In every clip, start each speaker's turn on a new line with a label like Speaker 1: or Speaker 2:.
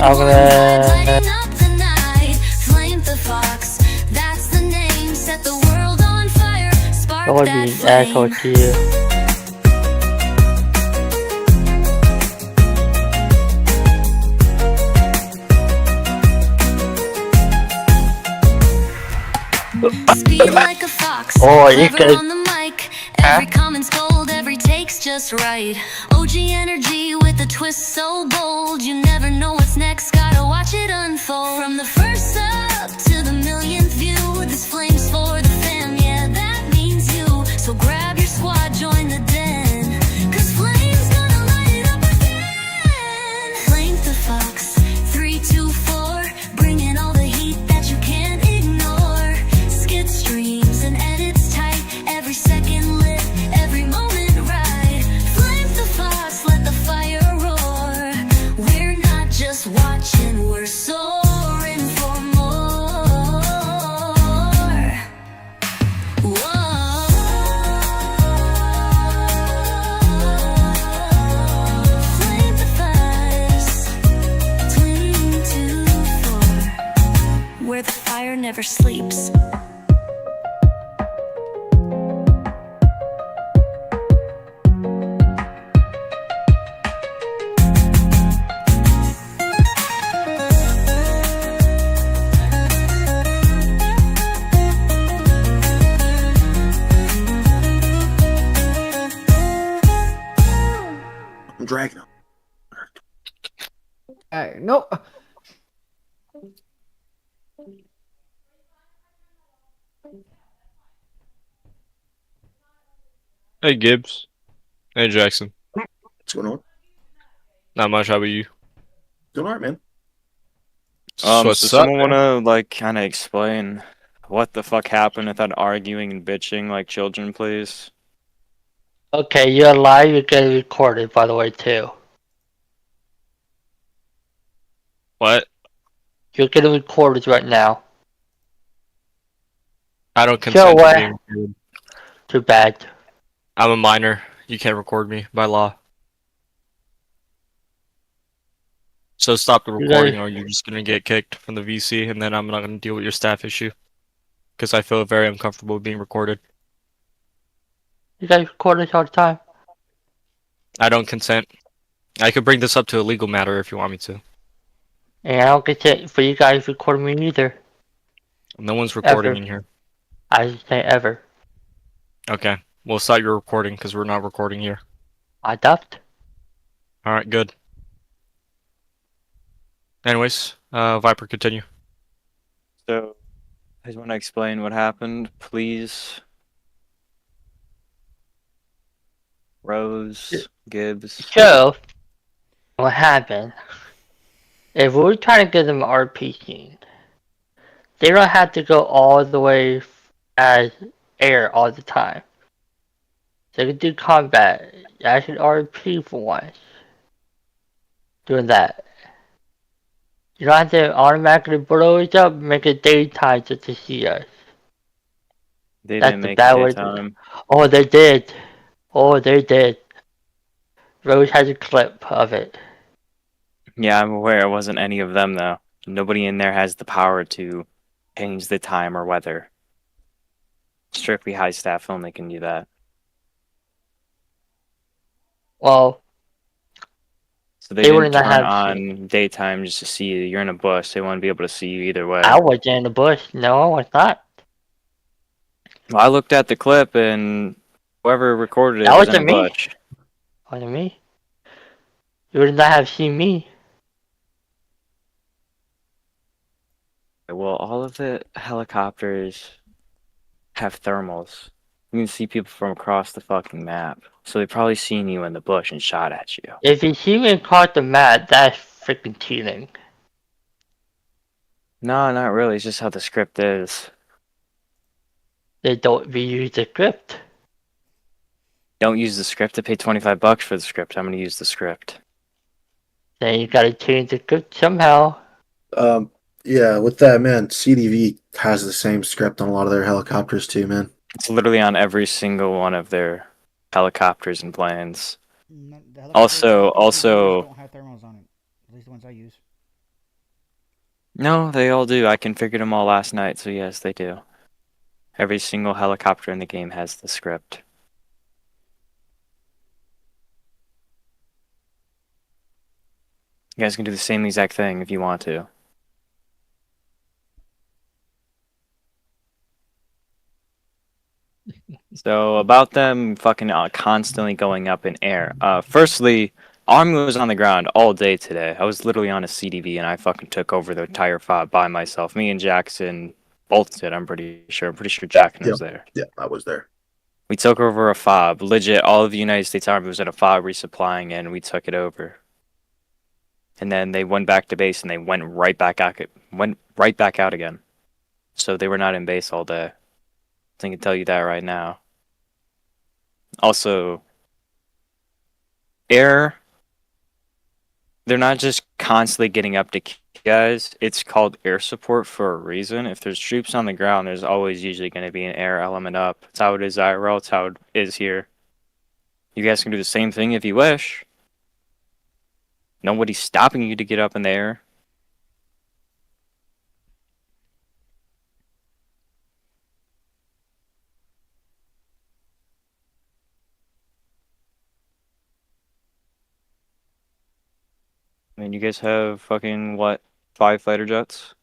Speaker 1: I'm gonna. I would be an asshole to you.
Speaker 2: Speed like a fox,
Speaker 1: Oh, you
Speaker 2: clever
Speaker 1: could.
Speaker 2: on the mic. Every comment's gold, every take's just right. OG energy with a twist so bold. You never know what's next, gotta watch it unfold. From the first sub to the millionth view, this flame's for the fam, yeah, that means you. So grab your squad, join the den, 'cause flame's gonna light it up again. Flame the fox, 3, 2, 4, bringing all the heat that you can't ignore. Skid streams and edits tight, every second lit, every moment right. Flame the fox, let the fire roar. We're not just watching, we're soaring for more. Whoa. Flame the fox, 22-4, where the fire never sleeps.
Speaker 3: I'm dragging him.
Speaker 4: No.
Speaker 5: Hey Gibbs. Hey Jackson.
Speaker 3: What's going on?
Speaker 5: Not much, how about you?
Speaker 3: Doing alright, man.
Speaker 6: So
Speaker 5: What's up,
Speaker 6: someone
Speaker 5: man?
Speaker 6: wanna like kind of explain what the fuck happened without arguing and bitching like children, please?
Speaker 1: Okay, you're live. You're getting recorded, by the way, too.
Speaker 5: What?
Speaker 1: You're getting recorded right now.
Speaker 5: I don't
Speaker 1: Sure,
Speaker 5: consent to
Speaker 1: what?
Speaker 5: being recorded.
Speaker 1: Too bad.
Speaker 5: I'm a minor. You can't record me by law. So stop the
Speaker 1: You
Speaker 5: recording
Speaker 1: guys-
Speaker 5: or you're just gonna get kicked from the VC and then I'm not gonna deal with your staff issue. Because I feel very uncomfortable being recorded.
Speaker 1: You guys record this all the time.
Speaker 5: I don't consent. I could bring this up to a legal matter if you want me to.
Speaker 1: And I don't get it for you guys recording me either.
Speaker 5: No one's recording
Speaker 1: Ever.
Speaker 5: in here.
Speaker 1: I just say ever.
Speaker 5: Okay. We'll stop your recording because we're not recording here.
Speaker 1: I duffed.
Speaker 5: Alright, good. Anyways, Viper, continue.
Speaker 6: So, I just want to explain what happened, please. Rose, Gibbs.
Speaker 1: So, what happened? If we're trying to get them RP scene, they don't have to go all the way as air all the time. They can do combat. I should RP for once. Doing that. You don't have to automatically blow it up, make it daytime just to see us.
Speaker 6: They
Speaker 1: That's
Speaker 6: didn't
Speaker 1: the
Speaker 6: make
Speaker 1: bad
Speaker 6: it
Speaker 1: way.
Speaker 6: daytime.
Speaker 1: Oh, they did. Oh, they did. Rose has a clip of it.
Speaker 6: Yeah, I'm aware it wasn't any of them though. Nobody in there has the power to change the time or weather. Strictly high staff only can do that.
Speaker 1: Well,
Speaker 6: So they
Speaker 1: They
Speaker 6: didn't
Speaker 1: wouldn't
Speaker 6: turn
Speaker 1: have
Speaker 6: on daytime just to see you. You're in a bush. They want to be able to see you either way.
Speaker 1: I wasn't in the bush. No, I was not.
Speaker 6: Well, I looked at the clip and whoever recorded it
Speaker 1: That
Speaker 6: was in a
Speaker 1: wasn't me.
Speaker 6: bush.
Speaker 1: Wasn't me. You would not have seen me.
Speaker 6: Well, all of the helicopters have thermals. You can see people from across the fucking map. So they probably seen you in the bush and shot at you.
Speaker 1: If you see me across the map, that's freaking cheating.
Speaker 6: No, not really. It's just how the script is.
Speaker 1: They don't reuse the script.
Speaker 6: Don't use the script to pay $25 for the script. I'm gonna use the script.
Speaker 1: Then you gotta change the script somehow.
Speaker 3: Yeah, with that, man, CDV has the same script on a lot of their helicopters too, man.
Speaker 6: It's literally on every single one of their helicopters and planes.
Speaker 4: The
Speaker 6: Also-
Speaker 4: helicopters don't have thermals on it. At least the ones I use.
Speaker 6: No, they all do. I configured them all last night, so yes, they do. Every single helicopter in the game has the script. You guys can do the same exact thing if you want to. So about them fucking constantly going up in air. Firstly, Army was on the ground all day today. I was literally on a CDV and I fucking took over the entire fob by myself. Me and Jackson both did. I'm pretty sure. I'm pretty sure Jackson was there.
Speaker 3: Yeah, I was there.
Speaker 6: We took over a fob. Legit, all of the United States Army was at a fob resupplying, and we took it over. And then they went back to base and they went right back out again. So they were not in base all day. I can tell you that right now. Also, air, they're not just constantly getting up to kill guys. It's called air support for a reason. If there's troops on the ground, there's always usually going to be an air element up. That's how it is IRL. It's how it is here. You guys can do the same thing if you wish. Nobody's stopping you to get up in the air. I mean, you guys have fucking, what, 5 fighter jets?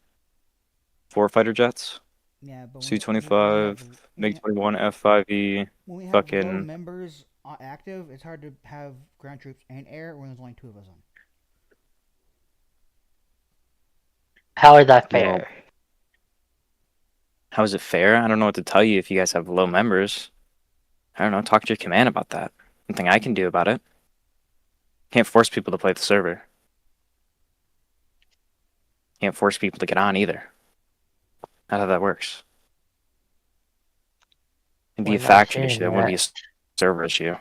Speaker 6: 4 fighter jets?
Speaker 4: Yeah, but
Speaker 6: Su-25, MiG-21, F-5E,
Speaker 4: when we have low
Speaker 6: fucking...
Speaker 4: members active, it's hard to have ground troops and air when there's only 2 of us on.
Speaker 1: How is that fair?
Speaker 6: Well, how is it fair? I don't know what to tell you if you guys have low members. I don't know, talk to your command about that. Nothing I can do about it. Can't force people to play the server. Can't force people to get on either. Not how that works. It'd be
Speaker 1: We're
Speaker 6: a
Speaker 1: not
Speaker 6: faction issue.
Speaker 1: saying
Speaker 6: That wouldn't be a
Speaker 1: that.
Speaker 6: server issue.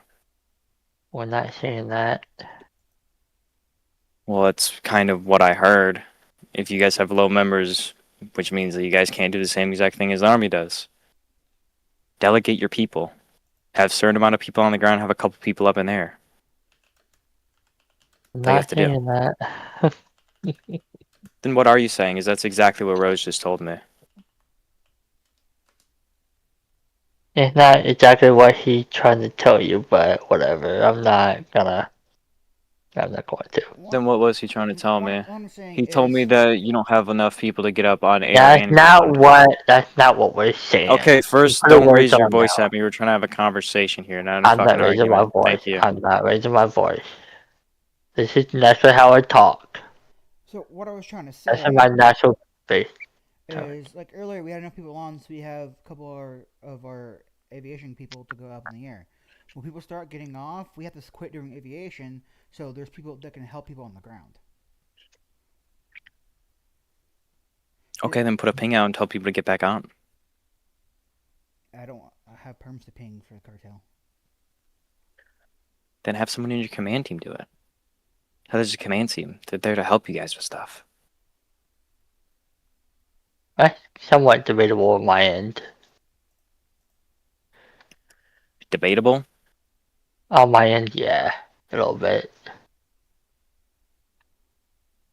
Speaker 1: We're not saying that.
Speaker 6: Well, that's kind of what I heard. If you guys have low members, which means that you guys can't do the same exact thing as the Army does. Delegate your people. Have a certain amount of people on the ground, have a couple people up in there.
Speaker 1: I'm
Speaker 6: That's all you have
Speaker 1: not
Speaker 6: to do.
Speaker 1: saying that.
Speaker 6: Then what are you saying? Is that's exactly what Rose just told me.
Speaker 1: It's not exactly what he's trying to tell you, but whatever. I'm not going to.
Speaker 6: Then what was he trying to tell me?
Speaker 4: What I'm saying
Speaker 6: He told me
Speaker 4: is-
Speaker 6: that you don't have enough people to get up on air
Speaker 1: That's
Speaker 6: and
Speaker 1: not
Speaker 6: ground.
Speaker 1: that's not what we're saying.
Speaker 6: Okay, first,
Speaker 1: Put the
Speaker 6: don't raise
Speaker 1: words
Speaker 6: your
Speaker 1: on
Speaker 6: voice
Speaker 1: now.
Speaker 6: at me. We're trying to have a conversation here, not a
Speaker 1: I'm not
Speaker 6: fucking
Speaker 1: raising my
Speaker 6: argument.
Speaker 1: voice.
Speaker 6: Thank you.
Speaker 1: I'm not raising my voice. This is naturally how I talk.
Speaker 4: So what I was trying to
Speaker 1: That's
Speaker 4: say
Speaker 1: in my natural face.
Speaker 4: is, like earlier, we had enough people on, so we have a couple of our aviation people to go up in the air. When people start getting off, we have to quit doing aviation, so there's people that can help people on the ground.
Speaker 6: Okay, then put a ping out and tell people to get back on.
Speaker 4: I have perms to ping for the cartel.
Speaker 6: Then have someone in your command team do it. How there's a command team. They're there to help you guys with stuff.
Speaker 1: That's somewhat debatable on my end.
Speaker 6: Debatable?
Speaker 1: On my end, yeah. A little bit.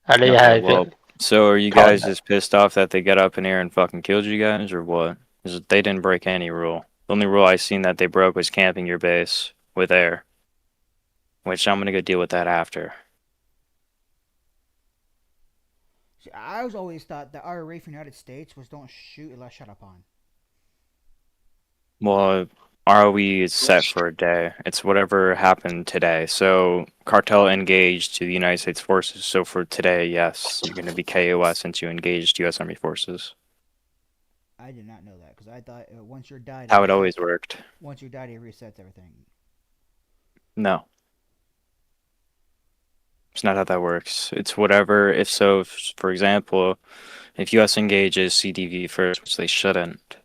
Speaker 1: I think I
Speaker 6: Okay,
Speaker 1: had a
Speaker 6: well,
Speaker 1: good
Speaker 6: so are you
Speaker 1: Call
Speaker 6: guys
Speaker 1: that.
Speaker 6: just pissed off that they got up in here and fucking killed you guys, or what? 'Cause they didn't break any rule. The only rule I seen that they broke was camping your base with air. Which I'm gonna go deal with that after.
Speaker 4: See, I was always thought that our rate for the United States was don't shoot unless shut upon.
Speaker 6: Well, ROE is set for a day. It's whatever happened today. So cartel engaged to the United States forces. So for today, yes, you're gonna be KOS since you engaged U.S. Army forces.
Speaker 4: I did not know that because I thought once you're died,
Speaker 6: How it always worked.
Speaker 4: Once you're died, it resets everything.
Speaker 6: No. It's not how that works. It's whatever. If so, for example, if US engages CDV first, which they shouldn't,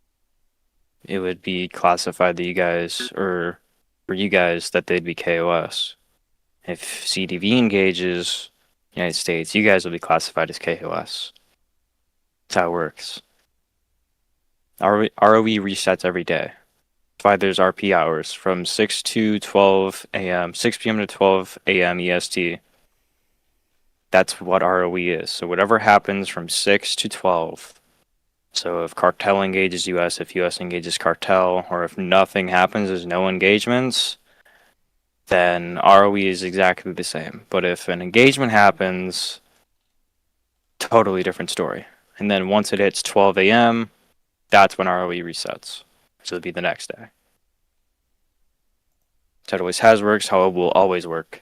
Speaker 6: it would be classified that you guys, or for you guys, that they'd be KOS. If CDV engages United States, you guys will be classified as KOS. That's how it works. ROE resets every day. That's why there's RP hours from 6 to 12 a.m., 6 p.m. to 12 a.m. EST. That's what ROE is. So whatever happens from 6 to 12. So if cartel engages US, if US engages cartel, or if nothing happens, there's no engagements, then ROE is exactly the same. But if an engagement happens, totally different story. And then once it hits 12 a.m., that's when ROE resets. So it'll be the next day. That always has worked, how it will always work.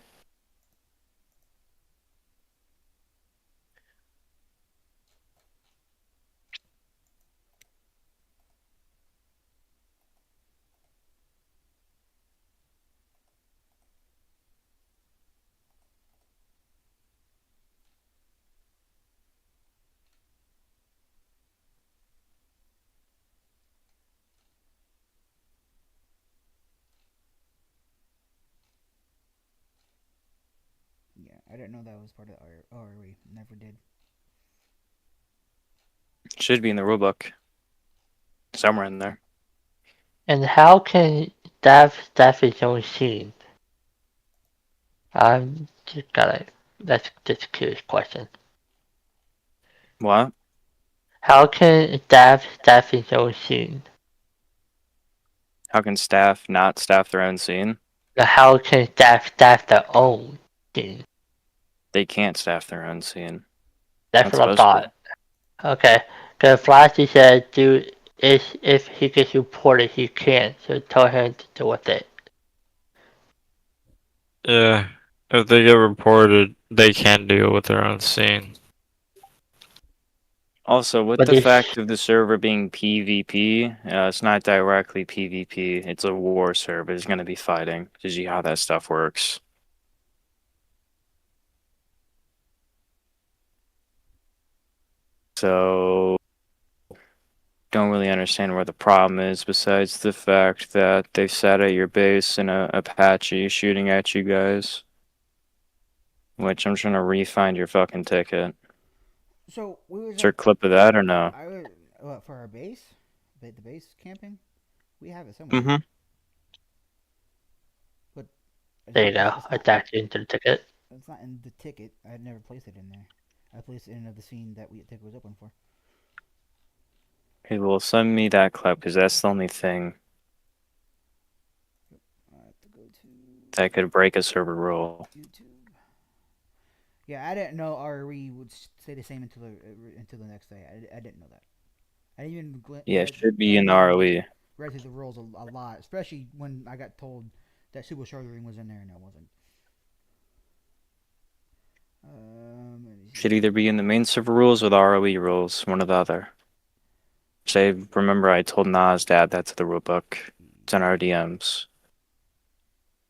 Speaker 4: Yeah, I didn't know that was part of the ORE. Never did.
Speaker 6: Should be in the rulebook. Somewhere in there.
Speaker 1: And how can staff his own scene? I'm just gotta. That's just a curious question.
Speaker 6: What?
Speaker 1: How can staff his own scene?
Speaker 6: How can staff not staff their own scene?
Speaker 1: How can staff their own scene?
Speaker 6: They can't staff their own scene.
Speaker 1: That's
Speaker 6: Not
Speaker 1: what I
Speaker 6: supposed to.
Speaker 1: thought. Okay, because Flashy said, "Dude, if he gets reported, he can't." So tell him to deal with it.
Speaker 5: Yeah. If they get reported, they can deal with their own scene.
Speaker 6: Also, with
Speaker 1: But
Speaker 6: the
Speaker 1: if
Speaker 6: fact of the server being PvP, it's not directly PvP. It's a war server. It's going to be fighting. Because you know how that stuff works. So, don't really understand where the problem is, besides the fact that they sat at your base in a Apache shooting at you guys. Which I'm trying to re-find your fucking ticket.
Speaker 4: So we was
Speaker 6: Is there a
Speaker 4: at,
Speaker 6: clip of that or no?
Speaker 4: I was what, for our base, the base camping. We have it somewhere.
Speaker 6: Mm-hmm.
Speaker 4: But
Speaker 1: there you go, attach it into the ticket.
Speaker 4: It's not in the ticket. I had never placed it in there. I placed it in the scene that the ticket was open for.
Speaker 6: Okay, well, send me that clip, because that's the only thing
Speaker 4: I have to go to
Speaker 6: that could break a server rule.
Speaker 4: YouTube. Yeah, I didn't know RE would stay the same until the next day. I didn't know that. I didn't even
Speaker 6: Yeah, it should be in the ROE.
Speaker 4: read through the rules a lot, especially when I got told that super shouldering was in there and it wasn't.
Speaker 6: Should either be in the main server rules or the ROE rules, one or the other. Say, remember I told Nas to add that to the rulebook. It's on our DMs.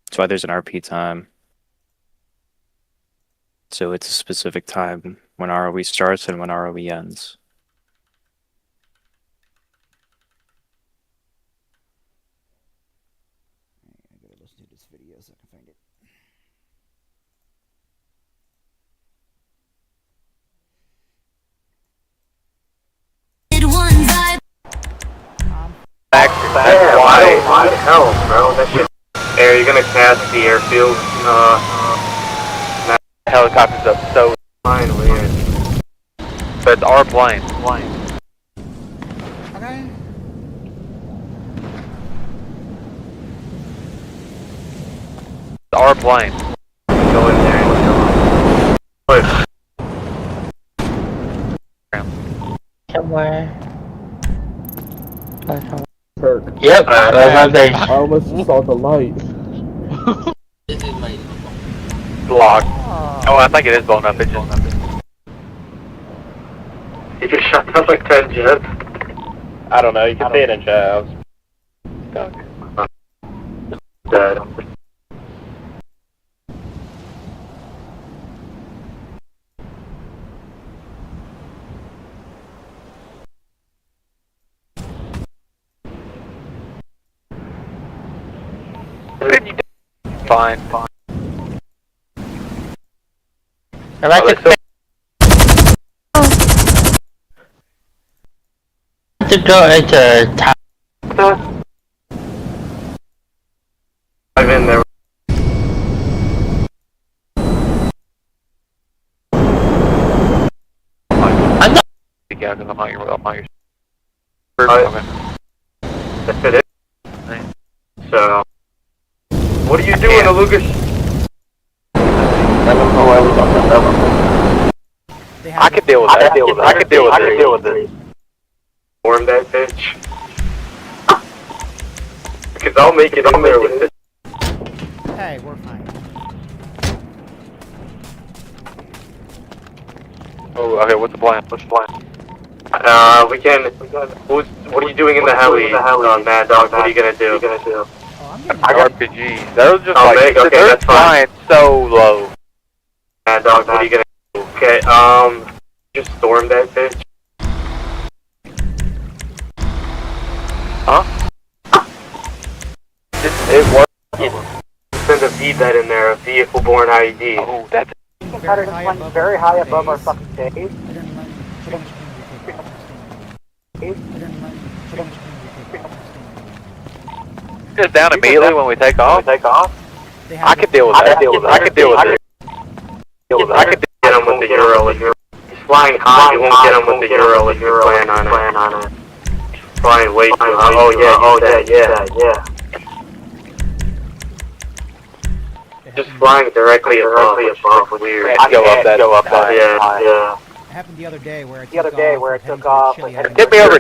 Speaker 6: That's why there's an RP time. So it's a specific time when ROE starts and when ROE ends.
Speaker 4: I gotta listen to this video so I can find it.
Speaker 7: Why the hell, bro? That shit. Air, you're gonna cast the airfield. Helicopters up so fine, weird. But it's our plane.
Speaker 4: Okay.
Speaker 7: It's our plane. Go in there and push.
Speaker 1: Somewhere.
Speaker 3: Perk.
Speaker 1: Yep, that's my base.
Speaker 3: I almost saw the light.
Speaker 7: Blocked. Oh, I think it is blown up. It's just. You just shot down like 10 jets. I don't know. You can see it in chat. Dead. Fine.
Speaker 1: I like to go into town.
Speaker 7: I'm in there.
Speaker 8: out because I'm not your.
Speaker 7: That's it. So, what are you doing, Lucas?
Speaker 8: I can deal with that. I can deal with it.
Speaker 7: Form that bitch. Because I'll make it in there with this.
Speaker 4: Hey, we're fine.
Speaker 8: Oh, okay. What's the plan?
Speaker 7: We can. What are you doing in the heli? Mad Dog, what are you gonna do?
Speaker 4: Oh, I'm getting
Speaker 8: I got RPGs. Those just like
Speaker 7: okay,
Speaker 8: they're
Speaker 7: that's fine.
Speaker 8: flying so low.
Speaker 7: Mad Dog, what are you gonna do? Okay, just storm that bitch.
Speaker 8: Huh? It works.
Speaker 7: Send a VBET in there, a vehicle-borne IED.
Speaker 8: Oh, that's
Speaker 4: very high above our
Speaker 9: fucking base.
Speaker 4: And then pretty much
Speaker 8: just down immediately when we take off. I can deal with that. I can deal with it.
Speaker 7: I could get him with the Euro if you're flying high. You won't get him with the Euro if you plan on it. Flying way too high. Oh yeah. Just flying directly above was weird.
Speaker 8: Go up that.
Speaker 7: Yeah.
Speaker 4: It happened the other day where
Speaker 9: The other day where it took off.
Speaker 4: Chile
Speaker 9: and-
Speaker 8: Tip me over.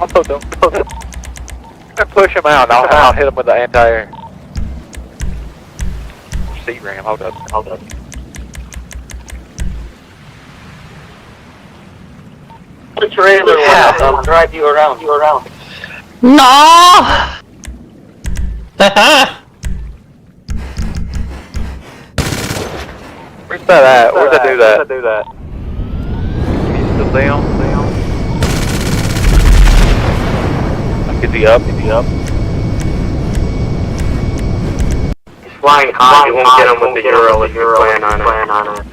Speaker 8: Also, don't push him out. I'll hit him with the anti-air. C-ram. Hold up.
Speaker 7: The trailer will drive you around.
Speaker 1: No!
Speaker 8: Where's that at? Where's that do that? He's still down. Is he up?
Speaker 7: He's flying high. You won't get him with the Euro if you plan on it.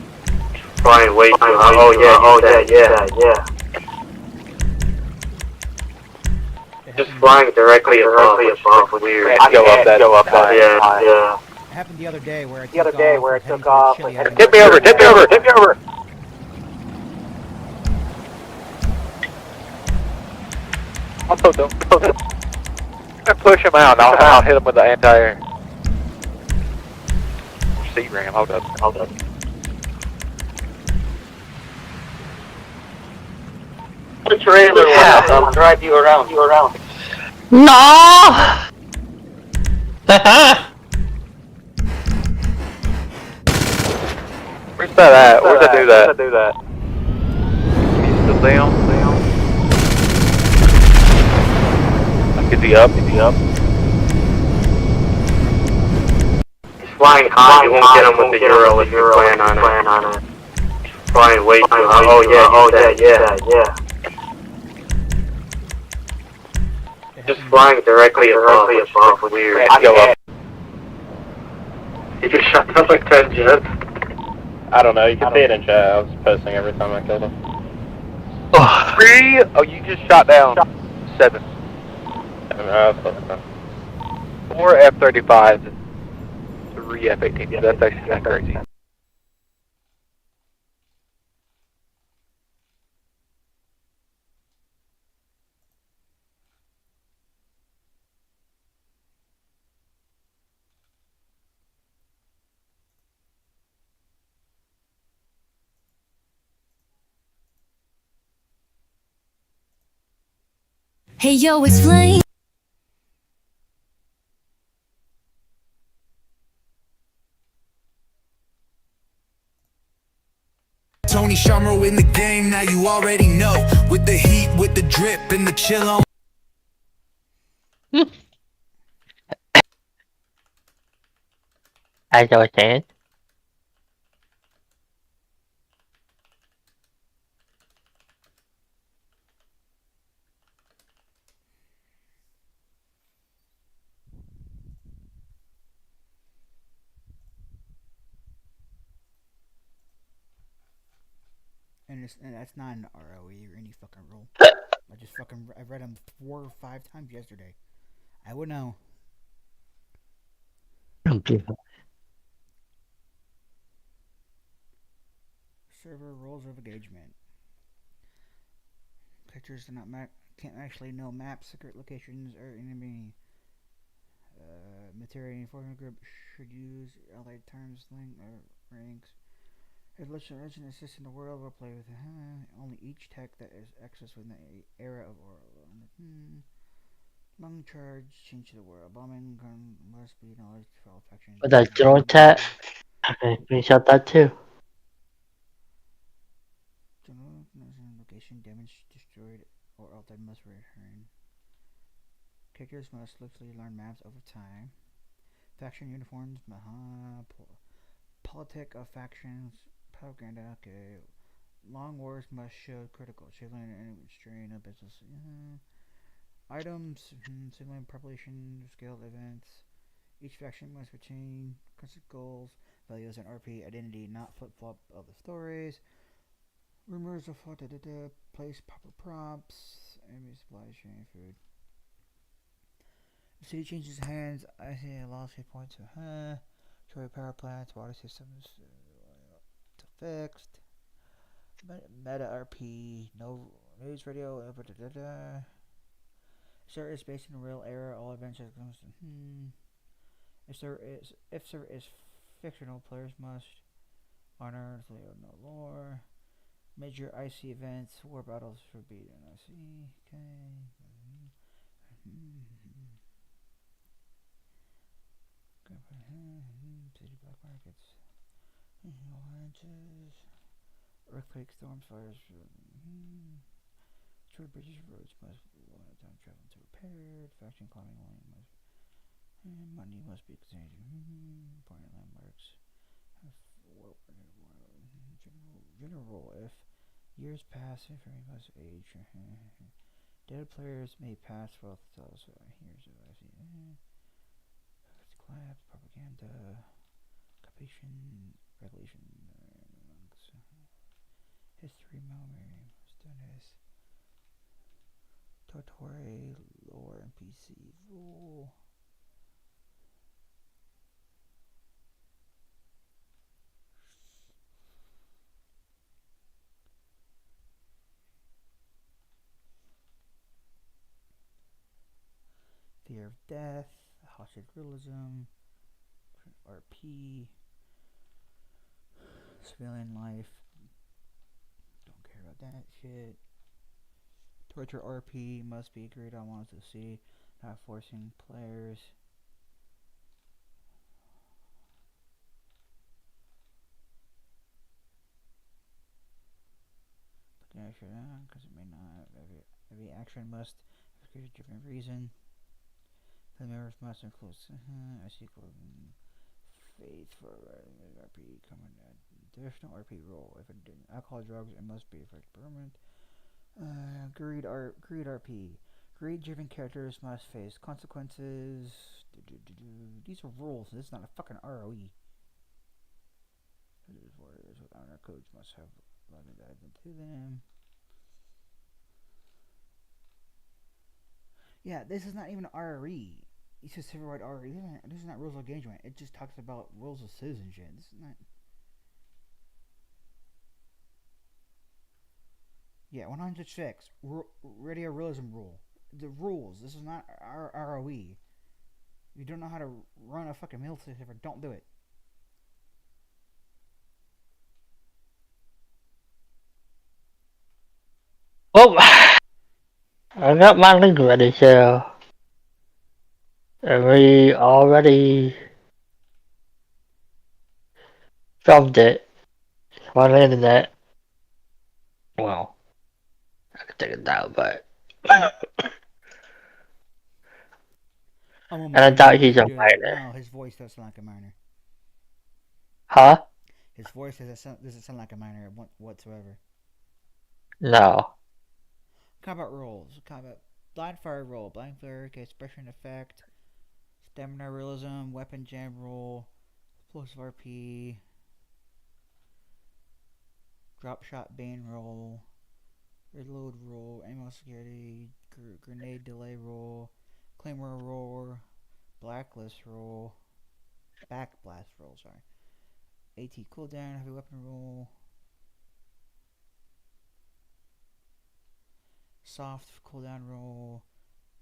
Speaker 7: Flying way too high. Oh yeah. Just flying directly above was weird.
Speaker 8: Go up that.
Speaker 7: Yeah.
Speaker 4: It happened the other day where it
Speaker 9: The other day where it took off.
Speaker 4: Chile
Speaker 9: and-
Speaker 8: Tip me over. Also, don't push him out. I'll hit him with the anti-air. C-ram. Hold up.
Speaker 7: The trailer will drive you around.
Speaker 1: No!
Speaker 8: Where's that at? Where's that do that? He's still down. Is he up?
Speaker 7: He's flying high. You won't get him with the Euro if you plan on it. Flying way too high. Oh yeah. Just flying directly above was weird.
Speaker 8: Go up.
Speaker 7: Did you shut down like 10 jets?
Speaker 10: I don't know, you can see it in chat. I was posting every time I killed him.
Speaker 8: 3. Oh, you just shot down 7. 4 F-35s, 3 F-18s. That's actually kind of crazy.
Speaker 2: Hey yo, it's Flame.
Speaker 11: Tony Sharmo in the game, now you already know. With the heat, with the drip, and the chill on.
Speaker 1: As I was saying.
Speaker 4: And that's not an ROE or any fucking rule. I read them 4 or 5 times yesterday. I would know. Server rules of engagement. Characters can't actually know maps, secret locations, or enemy material. Enforcement group should use allied terms, slang, or ranks. If legend exists in the world, we'll play with only each tech that is accessed within the era of oral. Long charge, change to the world. Bombing gun must be knowledge for all factions.
Speaker 1: But that general chat, okay, we shut that too.
Speaker 4: General location damage destroyed or altered must return. Characters must swiftly learn maps over time. Faction uniforms, politic of factions, propaganda, okay. Long wars must show critical civilian and strain of business. Items, civilian population, scaled events. Each faction must retain constant goals, values, and RP identity, not flip-flop of the stories. Rumors of place proper props, enemy supply chain, food. The city changes hands. I see a lost hit points. Destroy power plants, water systems fixed. Meta RP, no news radio. Server is based in a real era. All events are if server is fictional, players must honor the no lore. Major IC events, war battles forbidden. I see. Okay. City black markets. Oranges. Earthquake, storms, fires. Short bridges, roads must time travel to repaired. Faction climbing lane must. Money must be exchanged. Important landmarks. General, if years pass, information must age. Dead players may pass wealth to us. Here's what I see. Collapse, propaganda, completion, regulation, history, memory, status, Tortore, lore, NPC, rule. Fear of death, hostage realism, RP, civilian life. Don't care about that shit. Torture RP must be agreed on once to see, not forcing players. But yeah, because it may not. Every action must have a different reason. The members must include as equal faith for RP coming at. There's no RP rule. If it didn't alcohol drugs, it must be for experiment. Greed RP. Greed-driven characters must face consequences. These are rules. This is not a fucking ROE. Warriors with honor codes must have loaded that into them. Yeah, this is not even RE. It's just civil-wide RE. This is not rules of engagement. It just talks about rules of citizenship. This is not. Yeah, 106. Radio realism rule. The rules. This is not ROE. If you don't know how to run a fucking military server, don't do it.
Speaker 1: Oh, I got my link ready, so. And we already filmed it on the internet. Well, I could take it down, but. And I doubt he's a minor.
Speaker 4: No, his voice does sound like a minor.
Speaker 1: Huh?
Speaker 4: His voice doesn't sound like a minor whatsoever.
Speaker 1: No.
Speaker 4: Combat rules. Combat. Blind fire roll. Blind fire, okay, expression effect. Stamina realism. Weapon jam roll. Explosive RP. Drop shot bane roll. Reload roll. Ammo security. Grenade delay roll. Claymore roll. Blacklist roll. Backblast roll, sorry. AT cooldown. Heavy weapon roll. soft cooldown roll,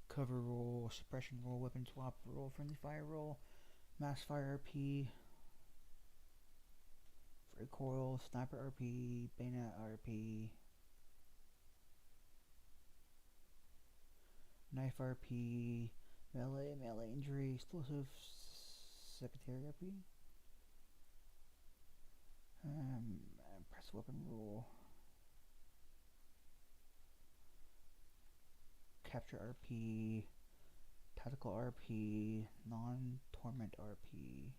Speaker 4: cover roll, suppression roll, weapon swap roll, friendly fire roll, mass fire RP, recoil, sniper RP, bayonet RP, knife RP, melee injury, explosive secretary RP, press weapon roll, capture RP, tactical RP, non-torment RP,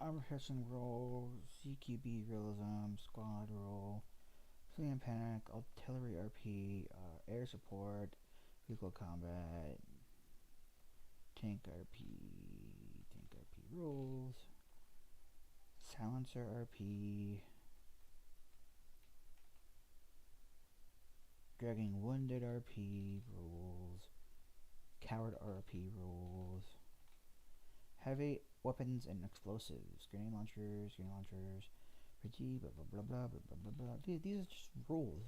Speaker 4: armor piercing roll, CQB realism, squad roll, civilian panic, artillery RP, air support, vehicle combat, tank RP rules, silencer RP, dragging wounded RP rules, coward RP rules, heavy weapons and explosives, grenade launchers, RPG, blah blah blah blah blah blah blah. Dude, these are just rules.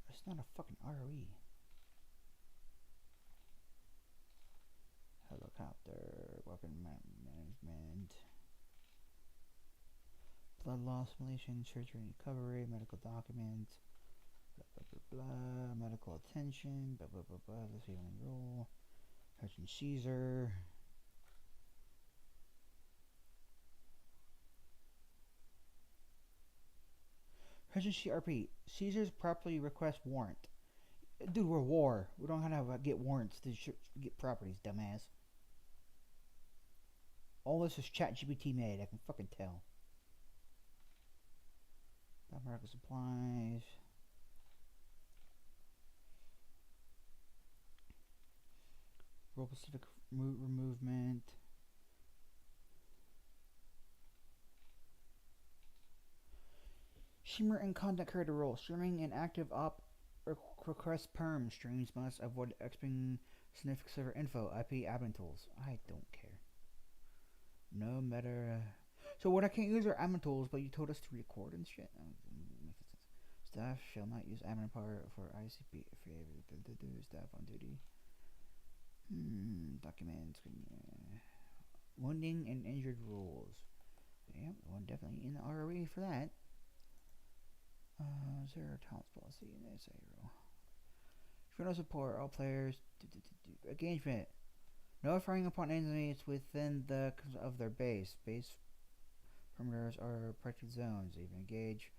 Speaker 4: It's not a fucking ROE. Helicopter, weapon management, blood loss, simulation, surgery and recovery, medical documents, blah blah blah blah, medical attention, blah blah blah blah, the healing rule, Sergeant Caesar. Sergeant CRP, Caesar's properly request warrant. Dude, we're war. We don't have to get warrants to get properties, dumbass. All this is ChatGPT made, I can fucking tell. Medical supplies. Role specific movement. Streamer and content creator role. Streaming and active op request perm. Streams must avoid exposing significant server info, IP admin tools. I don't care. No matter. So what I can't use are admin tools, but you told us to record and shit. Staff shall not use admin power for ICP staff on duty. Documents. Wounding and injured rules. Yep, one definitely in the ROE for that. Zero talents policy in SA rule. Criminal support, all players. Engagement. No firing upon enemies within of their base. Base perimeters are protected zones. Even engage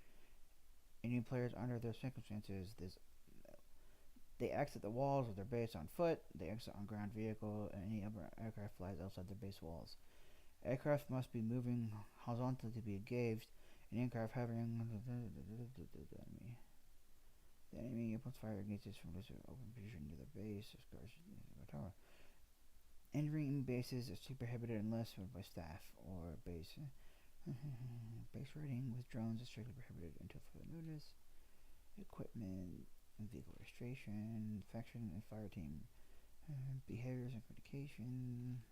Speaker 4: any players under their circumstances. They exit the walls of their base on foot. They exit on ground vehicle, and any other aircraft flies outside their base walls. Aircraft must be moving horizontally to be engaged. An aircraft hovering the enemy opens fire against this from this open position near the base. Entering bases is prohibited unless by staff or base. Base raiding with drones is strictly prohibited until further notice. Equipment and vehicle registration, faction and fire team behaviors and communication.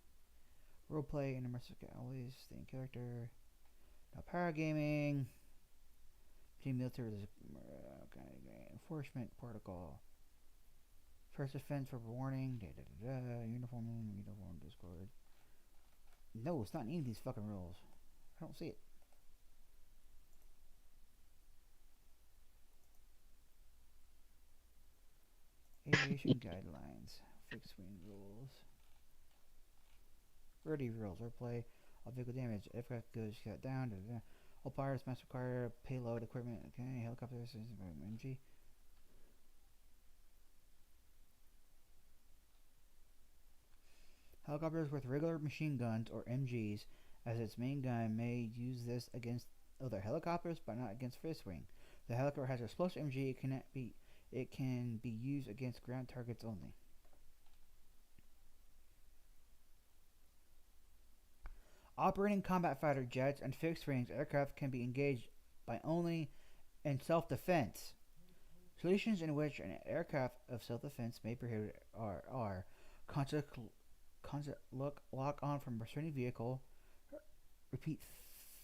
Speaker 4: Roleplay and immersive always stay in character. Now paragaming. Team military enforcement protocol. First offense for warning. Uniform Discord. No, it's not any of these fucking rules. I don't see it. Aviation guidelines. Fixed wing rules. Birdie rules. Airplay. All vehicle damage. Aircraft goes shut down. All pirates must require payload equipment. Okay. Helicopters. MG. Helicopters with regular machine guns or MGs as its main gun may use this against other helicopters, but not against fixed wing. The helicopter has an explosive MG. It can be used against ground targets only. Operating combat fighter jets and fixed wings aircraft can be engaged by only in self-defense. Solutions in which an aircraft of self-defense may prohibit are lock on from restraining vehicle, repeat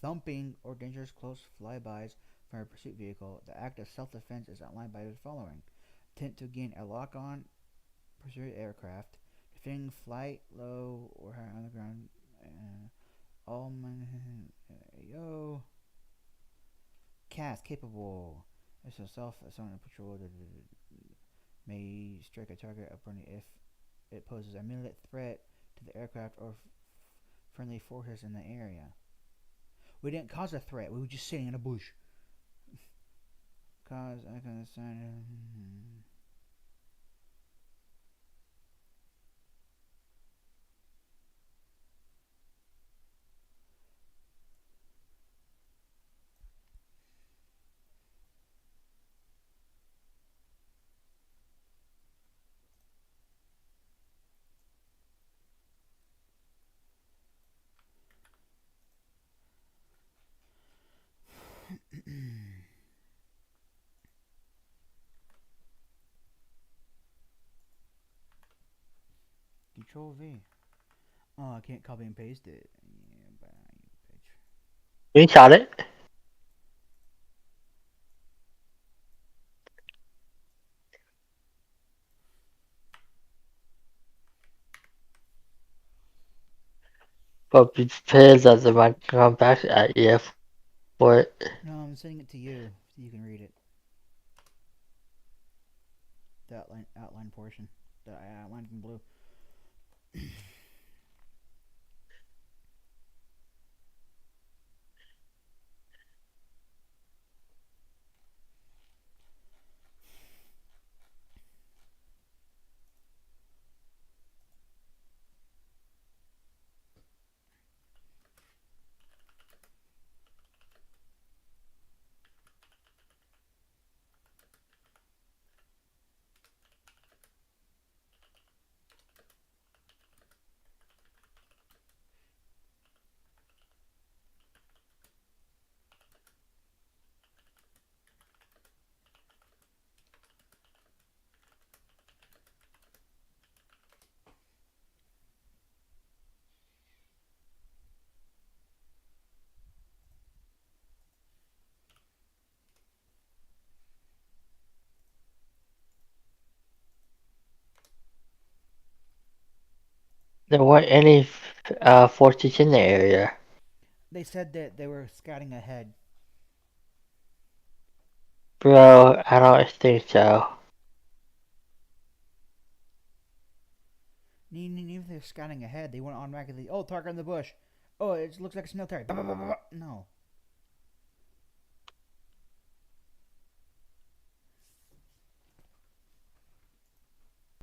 Speaker 4: thumping or dangerous close flybys from a pursuit vehicle. The act of self-defense is outlined by the following: attempt to gain a lock-on pursuit aircraft, defending flight low or high on the ground. All yo cast capable. It's a self-assigned patrol that may strike a target upon if it poses a immediate threat to the aircraft or friendly forces in the area. We didn't cause a threat. We were just sitting in a bush. Cause I can assign. Control V. Oh, I can't copy and paste it. Yeah, but
Speaker 1: We shot it. But be prepared that they might come back at you for it.
Speaker 4: no, I'm sending it to you so you can read it. The outline portion. The outline in blue.
Speaker 1: There weren't any forces in the area.
Speaker 4: They said that they were scouting ahead.
Speaker 1: Bro, I don't think so.
Speaker 4: Even if they're scouting ahead, they wouldn't automatically. Oh, target in the bush. Oh, it looks like it's military. Blah, blah, blah, blah. No.